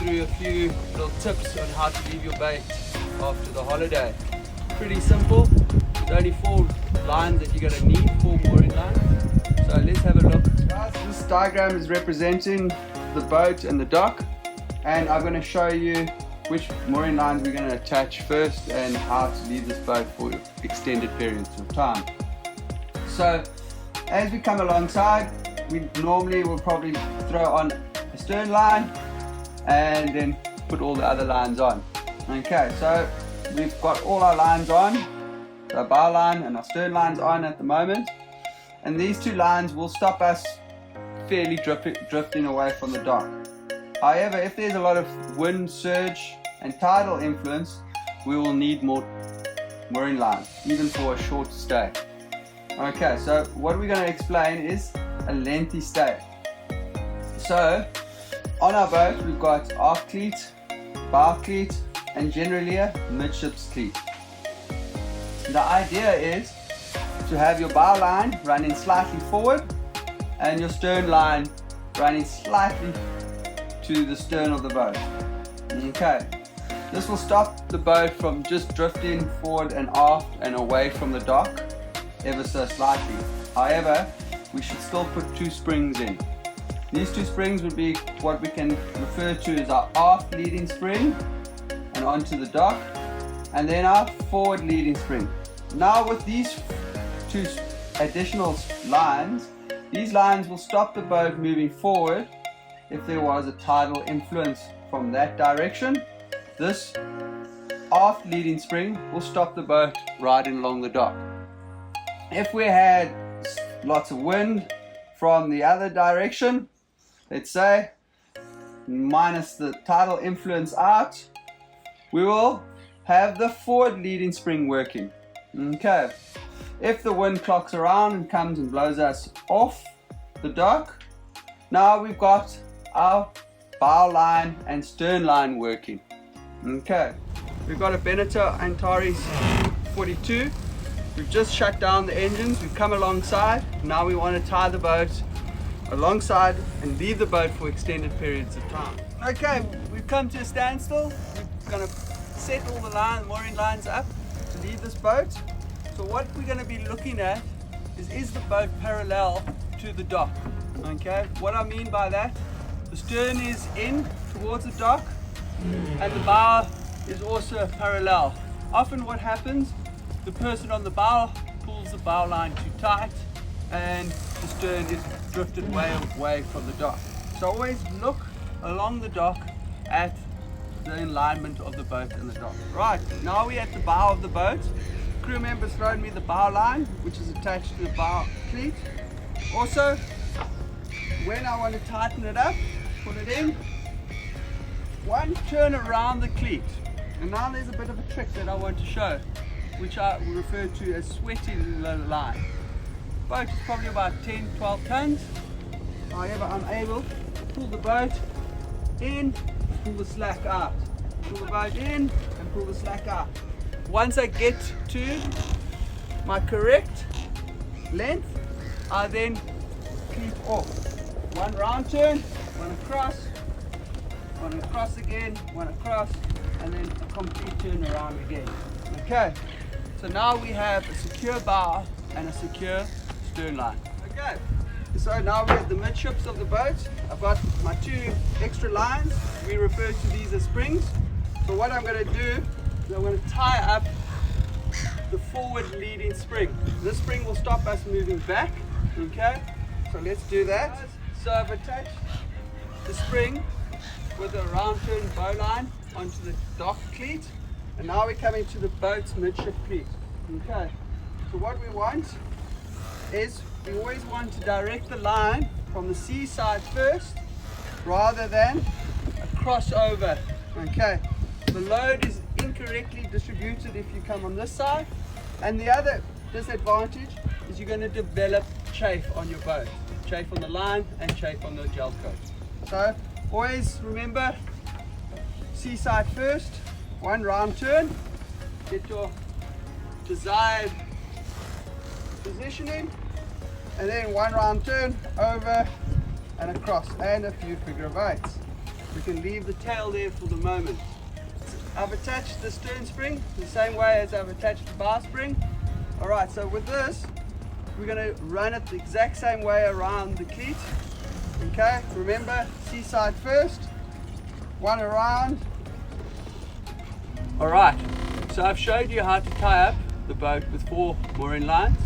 through a few little tips on how to leave your bait after the holiday. Pretty simple. There's only 4 lines that you're going to need, 4 mooring lines. So let's have a look. Guys, this diagram is representing the boat and the dock, and I'm going to show you which mooring lines we're going to attach first and how to leave this boat for extended periods of time. So as we come alongside, we normally will probably throw on a stern line and then put all the other lines on. Okay, so we've got all our lines on, our bow line and our stern lines on at the moment, and these 2 lines will stop us fairly drifting away from the dock. However, if there's a lot of wind, surge and tidal influence, we will need more mooring lines, even for a short stay. Okay, so what we're going to explain is a lengthy stay. So on our boat we've got aft cleat, bow cleat and generally a midships cleat. The idea is to have your bow line running slightly forward and your stern line running slightly to the stern of the boat. Okay, this will stop the boat from just drifting forward and aft and away from the dock ever so slightly. However, we should still put 2 springs in. These 2 springs would be what we can refer to as our aft leading spring and onto the dock, and then our forward leading spring. Now with these 2 additional lines, these lines will stop the boat moving forward if there was a tidal influence from that direction. This aft leading spring will stop the boat riding along the dock. If we had lots of wind from the other direction, let's say, minus the tidal influence out, we will have the forward leading spring working. Okay, if the wind clocks around and comes and blows us off the dock, now we've got our bow line and stern line working. Okay, we've got a Beneteau Antares 42. We've just shut down the engines, we've come alongside. Now we want to tie the boat alongside and leave the boat for extended periods of time. Okay, we've come to a standstill. We're going to set all the mooring lines up to leave this boat. So what we're going to be looking at is the boat parallel to the dock? Okay, what I mean by that, the stern is in towards the dock and the bow is also parallel. Often what happens, the person on the bow pulls the bow line too tight and the stern is drifted way away from the dock. So always look along the dock at the alignment of the boat and the dock. Right, now we're at the bow of the boat. Crew member's thrown me the bow line, which is attached to the bow cleat. Also, when I want to tighten it up, pull it in, one turn around the cleat. And now there's a bit of a trick that I want to show, which I refer to as sweating the line. Boat is probably about 10-12 tons. However, I'm able to pull the boat in, pull the slack out. Pull the boat in and pull the slack out. Once I get to my correct length, I then keep off. One round turn, one across again, one across, and then a complete turn around again. Okay, so now we have a secure bow and a secure stern line. Okay, so now we're at the midships of the boat. I've got my 2 extra lines. We refer to these as springs. So what I'm going to do is I'm going to tie up the forward leading spring. This spring will stop us moving back. Okay, so let's do that. So I've attached the spring with a round turn bow line onto the dock cleat, and now we're coming to the boat's midship cleat. Okay, so what we want is we always want to direct the line from the sea side first rather than a crossover. Okay, the load is incorrectly distributed if you come on this side, and the other disadvantage is you're going to develop chafe on your boat, chafe on the line and chafe on the gel coat. So always remember, seaside first, one round turn, get your desired positioning, and then one round turn over and across, and a few figure of eights. We can leave the tail there for the moment. I've attached the stern spring the same way as I've attached the bar spring. Alright, so with this, we're going to run it the exact same way around the cleat. Okay, remember, seaside first, one around. Alright, so I've showed you how to tie up the boat with 4 mooring lines,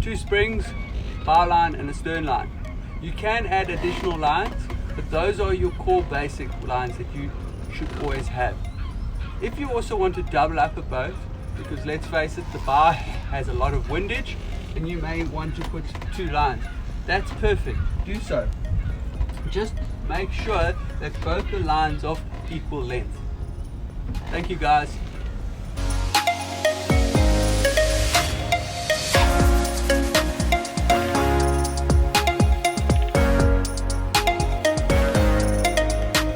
2 springs, bow line and a stern line. You can add additional lines, but those are your core basic lines that you should always have. If you also want to double up a boat, because let's face it, the bar has a lot of windage and you may want to put 2 lines, that's perfect, do so. Just make sure that both the lines are equal length. Thank you guys.